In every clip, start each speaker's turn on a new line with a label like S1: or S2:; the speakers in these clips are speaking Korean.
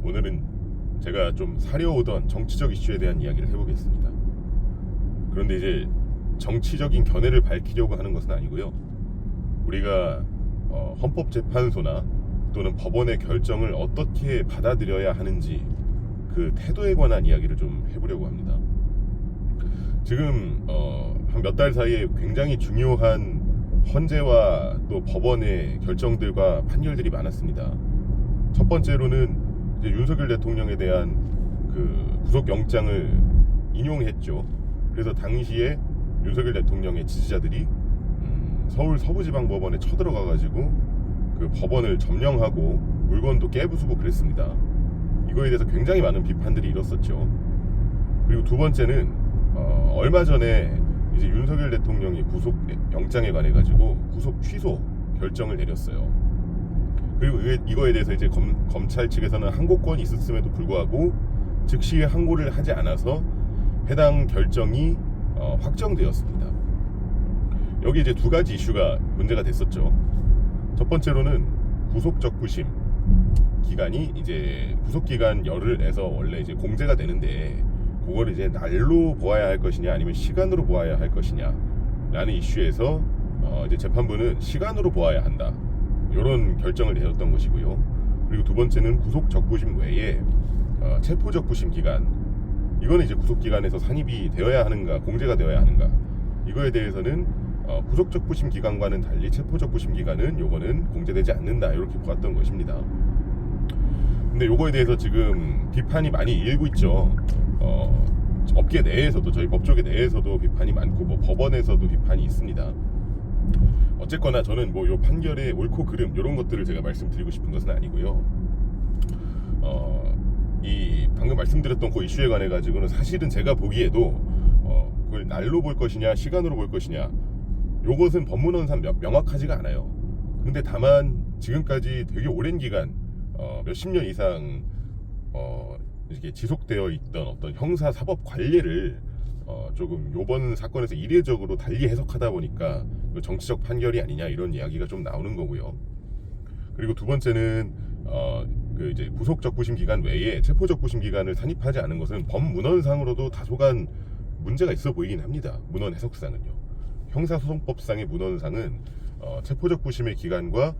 S1: 오늘은 제가 좀 사려오던 정치적 이슈에 대한 이야기를 해보겠습니다. 그런데 이제 정치적인 견해를 밝히려고 하는 것은 아니고요. 우리가 헌법재판소나 또는 법원의 결정을 어떻게 받아들여야 하는지 그 태도에 관한 이야기를 좀 해보려고 합니다. 지금 한 몇 달 사이에 굉장히 중요한 헌재와 또 법원의 결정들과 판결들이 많았습니다. 첫 번째로는 이제 윤석열 대통령에 대한 그 구속영장을 인용했죠. 그래서 당시에 윤석열 대통령의 지지자들이 서울 서부지방법원에 쳐들어가가지고 그 법원을 점령하고 물건도 깨부수고 그랬습니다. 이거에 대해서 굉장히 많은 비판들이 일었었죠. 그리고 두 번째는 얼마 전에 이제 윤석열 대통령이 구속영장에 관해 가지고 구속 취소 결정을 내렸어요. 그리고 이거에 대해서 이제 검찰 측에서는 항고권이 있었음에도 불구하고 즉시 항고를 하지 않아서 해당 결정이 확정되었습니다. 여기 이제 두 가지 이슈가 문제가 됐었죠. 첫 번째로는 구속적부심 기간이 이제 구속기간 열흘 내서 원래 이제 공제가 되는데 그걸 이제 날로 보아야 할 것이냐 아니면 시간으로 보아야 할 것이냐 라는 이슈에서 이제 재판부는 시간으로 보아야 한다 이런 결정을 내렸던 것이고요. 그리고 두 번째는 구속적부심 외에 체포적부심 기간, 이거는 이제 구속기간에서 산입이 되어야 하는가 공제가 되어야 하는가, 이거에 대해서는 구속적부심 기간과는 달리 체포적부심 기간은 요거는 공제되지 않는다 이렇게 보았던 것입니다. 근데 요거에 대해서 지금 비판이 많이 일고 있죠. 업계 내에서도, 저희 법조계 내에서도 비판이 많고 뭐 법원에서도 비판이 있습니다. 어쨌거나 저는 뭐 요 판결의 옳고 그름 이런 것들을 제가 말씀드리고 싶은 것은 아니고요. 이 방금 말씀드렸던 그 이슈에 관해 가지고는 사실은 제가 보기에도 그걸 날로 볼 것이냐 시간으로 볼 것이냐 요것은 법문헌상 명확하지가 않아요. 근데 다만 지금까지 되게 오랜 기간 몇십 년 이상 이렇게 지속되어 있던 어떤 형사 사법 관례를 조금 요번 사건에서 이례적으로 달리 해석하다 보니까 정치적 판결이 아니냐 이런 이야기가 좀 나오는 거고요. 그리고 두 번째는 그 이제 구속적부심 기간 외에 체포적부심 기간을 산입하지 않은 것은 법문헌상으로도 다소간 문제가 있어 보이긴 합니다. 문헌 해석상은요. 형사소송법상의 문헌상은 체포적부심의 기간과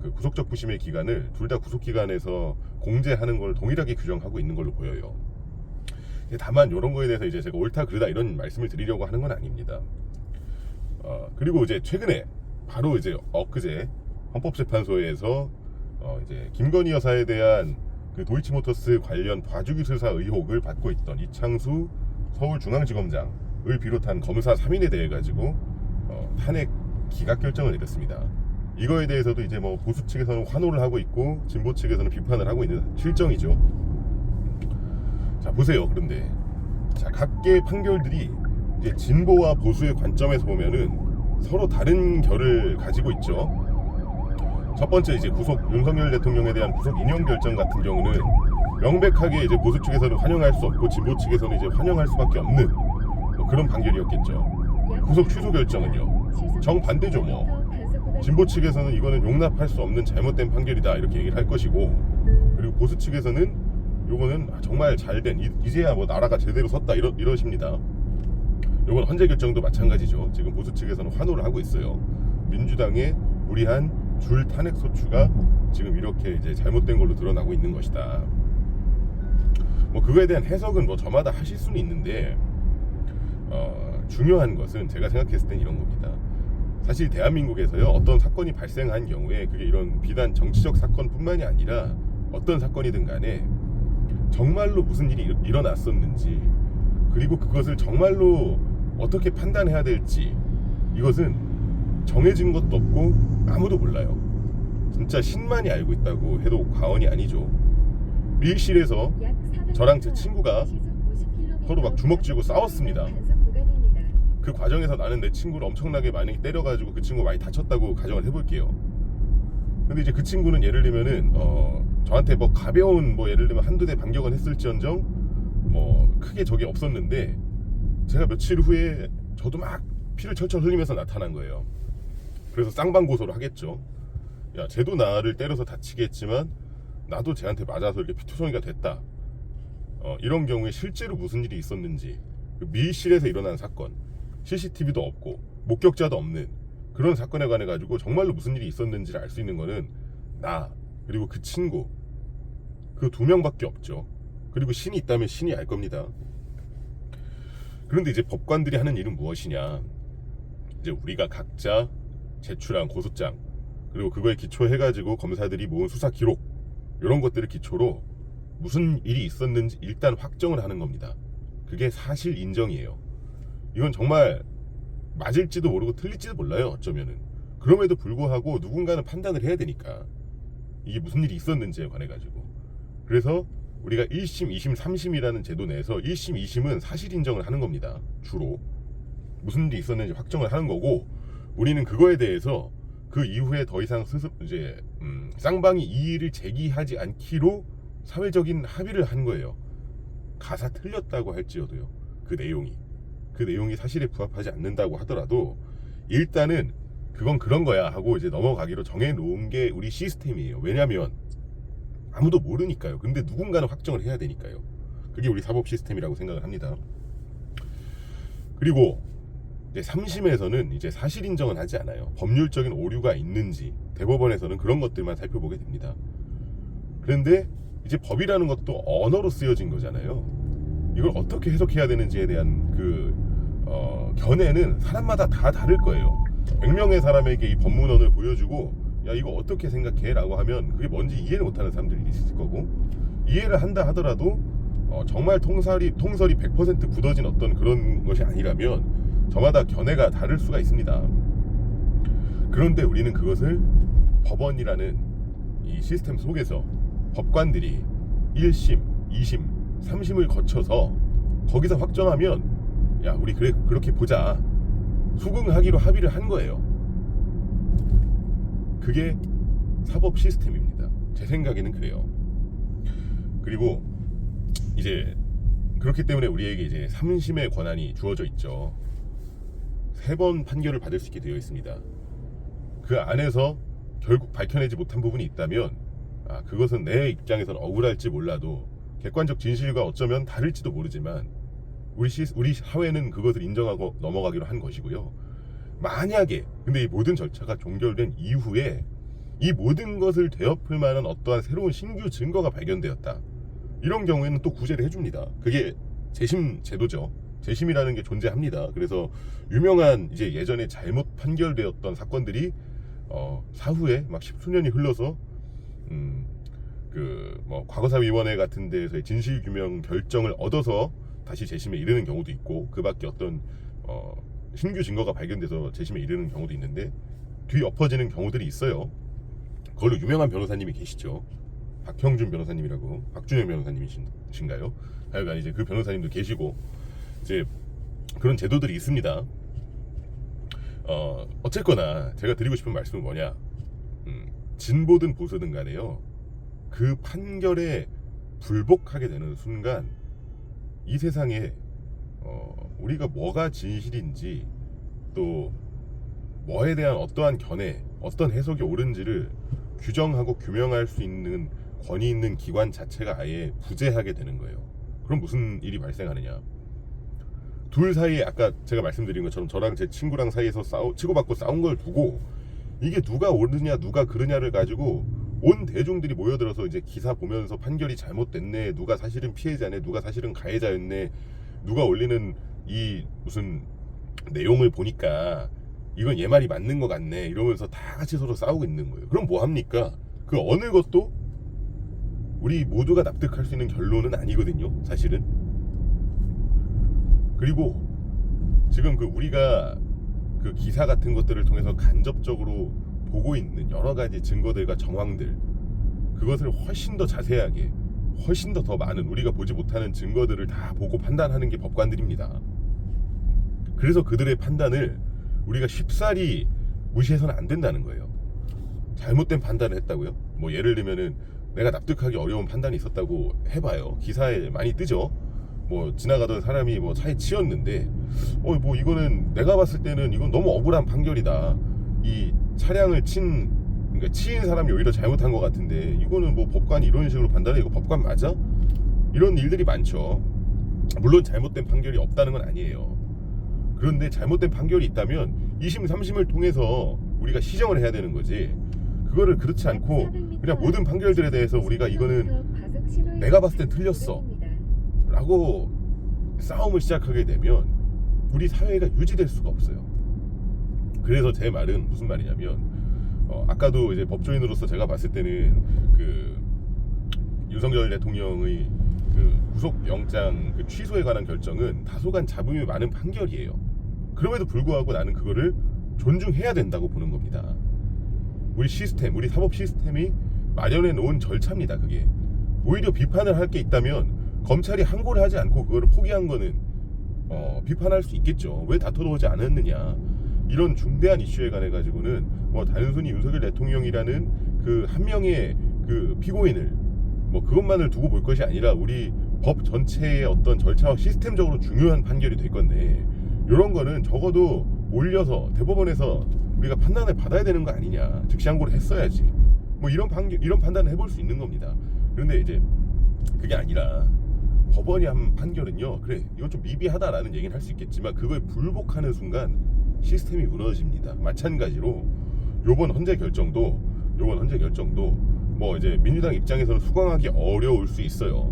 S1: 그 구속적부심의 기간을 둘 다 구속기간에서 공제하는 걸 동일하게 규정하고 있는 걸로 보여요. 다만 이런 거에 대해서 이제 제가 옳다 그르다 이런 말씀을 드리려고 하는 건 아닙니다. 그리고 이제 최근에 바로 이제 엊그제 헌법재판소에서 이제 김건희 여사에 대한 그 도이치모터스 관련 봐주기 수사 의혹을 받고 있던 이창수 서울중앙지검장을 비롯한 검사 3인에 대해 가지고 탄핵 기각 결정을 내렸습니다. 이거에 대해서도 이제 뭐 보수 측에서는 환호를 하고 있고 진보 측에서는 비판을 하고 있는 실정이죠. 자 보세요. 그런데 자 각계의 판결들이 이제 진보와 보수의 관점에서 보면은 서로 다른 결을 가지고 있죠. 첫 번째 이제 윤석열 대통령에 대한 구속 인용 결정 같은 경우는 명백하게 이제 보수 측에서는 환영할 수 없고 진보 측에서는 이제 환영할 수밖에 없는 뭐 그런 판결이었겠죠. 구속 취소 결정은요 정반대죠. 뭐 진보 측에서는 이거는 용납할 수 없는 잘못된 판결이다 이렇게 얘기를 할 것이고, 그리고 보수 측에서는 요거는 정말 잘된 이제야 뭐 나라가 제대로 섰다 이러십니다. 요건 헌재 결정도 마찬가지죠. 지금 보수 측에서는 환호를 하고 있어요. 민주당의 무리한 줄 탄핵 소추가 지금 이렇게 이제 잘못된 걸로 드러나고 있는 것이다. 뭐 그거에 대한 해석은 뭐 저마다 하실 수는 있는데 중요한 것은 제가 생각했을 땐 이런 겁니다. 사실 대한민국에서요 어떤 사건이 발생한 경우에 그게 이런 비단 정치적 사건뿐만이 아니라 어떤 사건이든 간에 정말로 무슨 일이 일어났었는지, 그리고 그것을 정말로 어떻게 판단해야 될지, 이것은 정해진 것도 없고 아무도 몰라요. 진짜 신만이 알고 있다고 해도 과언이 아니죠. 밀실에서 저랑 제 친구가 서로 막 주먹 쥐고 싸웠습니다. 그 과정에서 나는 내 친구를 엄청나게 많이 때려가지고 그 친구 많이 다쳤다고 가정을 해볼게요. 근데 이제 그 친구는 예를 들면은 저한테 뭐 가벼운 뭐 예를 들면 한두 대 반격은 했을지언정 뭐 크게 적이 없었는데 제가 며칠 후에 저도 막 피를 철철 흘리면서 나타난 거예요. 그래서 쌍방고소를 하겠죠. 야, 쟤도 나를 때려서 다치게 했지만 나도 쟤한테 맞아서 이렇게 피투성이가 됐다. 이런 경우에 실제로 무슨 일이 있었는지, 그 밀실에서 일어난 사건, CCTV도 없고 목격자도 없는 그런 사건에 관해 가지고 정말로 무슨 일이 있었는지를 알 수 있는 거는 나 그리고 그 친구, 그 2명밖에 없죠. 그리고 신이 있다면 신이 알 겁니다. 그런데 이제 법관들이 하는 일은 무엇이냐, 이제 우리가 각자 제출한 고소장, 그리고 그거에 기초해가지고 검사들이 모은 수사 기록, 이런 것들을 기초로 무슨 일이 있었는지 일단 확정을 하는 겁니다. 그게 사실 인정이에요. 이건 정말 맞을지도 모르고 틀릴지도 몰라요, 어쩌면은. 그럼에도 불구하고 누군가는 판단을 해야 되니까, 이게 무슨 일이 있었는지에 관해 가지고. 그래서 우리가 1심, 2심, 3심이라는 제도 내에서 1심, 2심은 사실 인정을 하는 겁니다. 주로 무슨 일이 있었는지 확정을 하는 거고, 우리는 그거에 대해서 그 이후에 더 이상 쌍방이 이의를 제기하지 않기로 사회적인 합의를 한 거예요. 가사 틀렸다고 할지어도요. 그 내용이 사실에 부합하지 않는다고 하더라도 일단은 그건 그런 거야 하고 이제 넘어가기로 정해놓은 게 우리 시스템이에요. 왜냐하면 아무도 모르니까요. 근데 누군가는 확정을 해야 되니까요. 그게 우리 사법 시스템이라고 생각을 합니다. 그리고 이제 3심에서는 이제 사실 인정은 하지 않아요. 법률적인 오류가 있는지 대법원에서는 그런 것들만 살펴보게 됩니다. 그런데 이제 법이라는 것도 언어로 쓰여진 거잖아요. 이걸 어떻게 해석해야 되는지에 대한 견해는 사람마다 다 다를 거예요. 100명의 사람에게 이 법문원을 보여주고 야 이거 어떻게 생각해? 라고 하면 그게 뭔지 이해를 못하는 사람들이 있을 거고, 이해를 한다 하더라도 정말 통설이 100% 굳어진 어떤 그런 것이 아니라면 저마다 견해가 다를 수가 있습니다. 그런데 우리는 그것을 법원이라는 이 시스템 속에서 법관들이 1심, 2심, 3심을 거쳐서 거기서 확정하면 야 우리 그렇게 보자, 수긍하기로 합의를 한 거예요. 그게 사법 시스템입니다. 제 생각에는 그래요. 그리고 이제 그렇기 때문에 우리에게 이제 3심의 권한이 주어져 있죠. 3번 판결을 받을 수 있게 되어 있습니다. 그 안에서 결국 밝혀내지 못한 부분이 있다면 그것은 내 입장에서는 억울할지 몰라도 객관적 진실과 어쩌면 다를지도 모르지만 우리 사회는 그것을 인정하고 넘어가기로 한 것이고요. 만약에 근데 이 모든 절차가 종결된 이후에 이 모든 것을 되엎을 만한 어떠한 새로운 신규 증거가 발견되었다, 이런 경우에는 또 구제를 해줍니다. 그게 재심 제도죠. 재심이라는 게 존재합니다. 그래서 유명한 이제 예전에 잘못 판결되었던 사건들이 사후에 막 10수년이 흘러서 과거사위원회 같은 데에서의 진실규명 결정을 얻어서 다시 재심에 이르는 경우도 있고, 그 밖에 어떤 신규 증거가 발견돼서 재심에 이르는 경우도 있는데 뒤엎어지는 경우들이 있어요. 그걸로 유명한 변호사님이 계시죠. 박형준 변호사님이라고, 박준영 변호사님이신가요? 하여간 이제 그 변호사님도 계시고 이제 그런 제도들이 있습니다. 어쨌거나 제가 드리고 싶은 말씀은 뭐냐, 진보든 보수든 간에요, 그 판결에 불복하게 되는 순간 이 세상에 우리가 뭐가 진실인지, 또 뭐에 대한 어떠한 견해, 어떤 해석이 옳은지를 규정하고 규명할 수 있는 권위 있는 기관 자체가 아예 부재하게 되는 거예요. 그럼 무슨 일이 발생하느냐, 둘 사이에 아까 제가 말씀드린 것처럼 저랑 제 친구랑 사이에서 치고받고 싸운 걸 두고 이게 누가 옳으냐 누가 그르냐를 가지고 온 대중들이 모여들어서 이제 기사 보면서 판결이 잘못됐네, 누가 사실은 피해자네, 누가 사실은 가해자였네, 누가 올리는 이 무슨 내용을 보니까 이건 얘 말이 맞는 것 같네, 이러면서 다 같이 서로 싸우고 있는 거예요. 그럼 뭐 합니까? 그 어느 것도 우리 모두가 납득할 수 있는 결론은 아니거든요, 사실은. 그리고 지금 우리가 그 기사 같은 것들을 통해서 간접적으로 보고 있는 여러 가지 증거들과 정황들, 그것을 훨씬 더 자세하게, 훨씬 더 많은 우리가 보지 못하는 증거들을 다 보고 판단하는 게 법관들입니다. 그래서 그들의 판단을 우리가 쉽사리 무시해서는 안 된다는 거예요. 잘못된 판단을 했다고요? 뭐 예를 들면은 내가 납득하기 어려운 판단이 있었다고 해봐요. 기사에 많이 뜨죠. 뭐 지나가던 사람이 뭐 차에 치였는데 뭐 이거는 내가 봤을 때는 이건 너무 억울한 판결이다. 이 차량을 친 그러니까 치인 사람이 오히려 잘못한 것 같은데 이거는 뭐 법관이 이런 식으로 판단해 이거 법관 맞아? 이런 일들이 많죠. 물론 잘못된 판결이 없다는 건 아니에요. 그런데 잘못된 판결이 있다면 2심 3심을 통해서 우리가 시정을 해야 되는 거지. 그거를 그렇지 않고 그냥 모든 판결들에 대해서 우리가 이거는 내가 봤을 땐 틀렸어 라고 싸움을 시작하게 되면 우리 사회가 유지될 수가 없어요. 그래서 제 말은 무슨 말이냐면 아까도 이제 법조인으로서 제가 봤을 때는 그 윤석열 대통령의 그 구속영장 그 취소에 관한 결정은 다소간 잡음이 많은 판결이에요. 그럼에도 불구하고 나는 그거를 존중해야 된다고 보는 겁니다. 우리 시스템, 우리 사법 시스템이 마련해 놓은 절차입니다. 그게 오히려 비판을 할 게 있다면 검찰이 항고를 하지 않고 그거를 포기한 거는 비판할 수 있겠죠. 왜 다퉈오지 않았느냐. 이런 중대한 이슈에 관해 가지고는 뭐 단순히 윤석열 대통령이라는 그 한 명의 그 피고인을 뭐 그것만을 두고 볼 것이 아니라 우리 법 전체의 어떤 절차와 시스템적으로 중요한 판결이 될 건데 이런 거는 적어도 올려서 대법원에서 우리가 판단을 받아야 되는 거 아니냐. 즉시 항고를 했어야지. 뭐 이런 판단을 해볼 수 있는 겁니다. 그런데 이제 그게 아니라 법원이 한 판결은요. 그래 이건 좀 미비하다라는 얘기는 할 수 있겠지만 그걸 불복하는 순간 시스템이 무너집니다. 마찬가지로 요번 헌재 결정도 뭐 이제 민주당 입장에서는 수긍하기 어려울 수 있어요.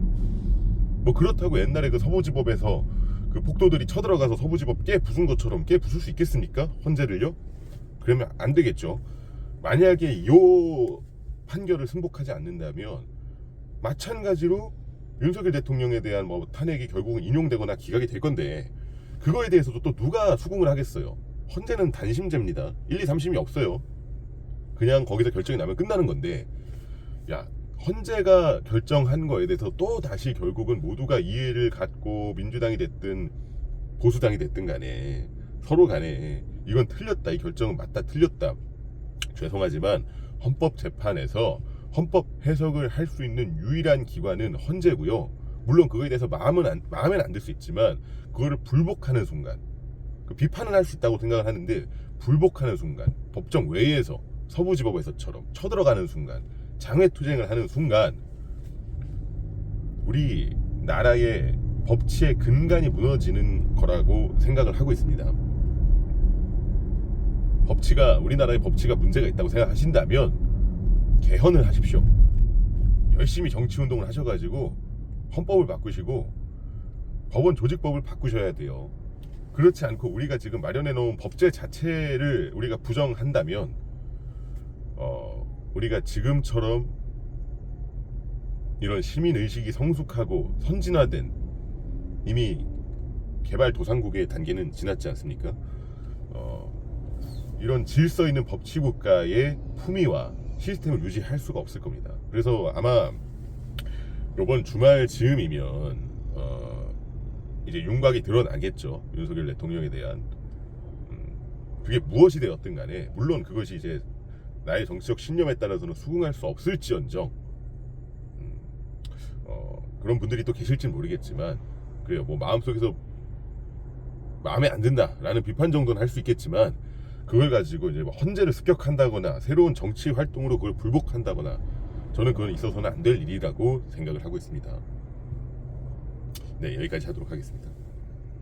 S1: 뭐 그렇다고 옛날에 그 서부지법에서 그 폭도들이 쳐들어가서 서부지법 깨 부순 것처럼 깨 부술 수 있겠습니까? 헌재를요? 그러면 안 되겠죠. 만약에 요 판결을 승복하지 않는다면 마찬가지로 윤석열 대통령에 대한 뭐 탄핵이 결국은 인용되거나 기각이 될 건데 그거에 대해서도 또 누가 수긍을 하겠어요. 헌재는 단심제입니다. 1, 2, 3심이 없어요. 그냥 거기서 결정이 나면 끝나는 건데 야 헌재가 결정한 거에 대해서 또 다시 결국은 모두가 이해를 갖고 민주당이 됐든 보수당이 됐든 간에 서로 간에 이건 틀렸다. 이 결정은 맞다 틀렸다. 죄송하지만 헌법재판에서 헌법 해석을 할 수 있는 유일한 기관은 헌재고요. 물론 그거에 대해서 마음엔 안 들 수 있지만 그거를 불복하는 순간 그 비판은 할 수 있다고 생각을 하는데 불복하는 순간 법정 외에서 서부지법에서처럼 쳐들어가는 순간 장외투쟁을 하는 순간 우리 나라의 법치의 근간이 무너지는 거라고 생각을 하고 있습니다. 우리나라의 법치가 문제가 있다고 생각하신다면 개헌을 하십시오. 열심히 정치운동을 하셔가지고 헌법을 바꾸시고 법원 조직법을 바꾸셔야 돼요. 그렇지 않고 우리가 지금 마련해 놓은 법제 자체를 우리가 부정한다면 우리가 지금처럼 이런 시민의식이 성숙하고 선진화된 이미 개발도상국의 단계는 지났지 않습니까? 이런 질서 있는 법치국가의 품위와 시스템을 유지할 수가 없을 겁니다. 그래서 아마 이번 주말 즈음이면 이제 윤곽이 드러나겠죠. 윤석열 대통령에 대한 그게 무엇이 되었든 간에 물론 그것이 이제 나의 정치적 신념에 따라서는 수긍할 수 없을지언정 그런 분들이 또 계실지는 모르겠지만 그래요. 뭐 마음속에서 마음에 안 든다라는 비판 정도는 할 수 있겠지만 그걸 가지고 이제 뭐 헌재를 습격한다거나 새로운 정치 활동으로 그걸 불복한다거나 저는 그건 있어서는 안 될 일이라고 생각을 하고 있습니다. 네, 여기까지 하도록 하겠습니다.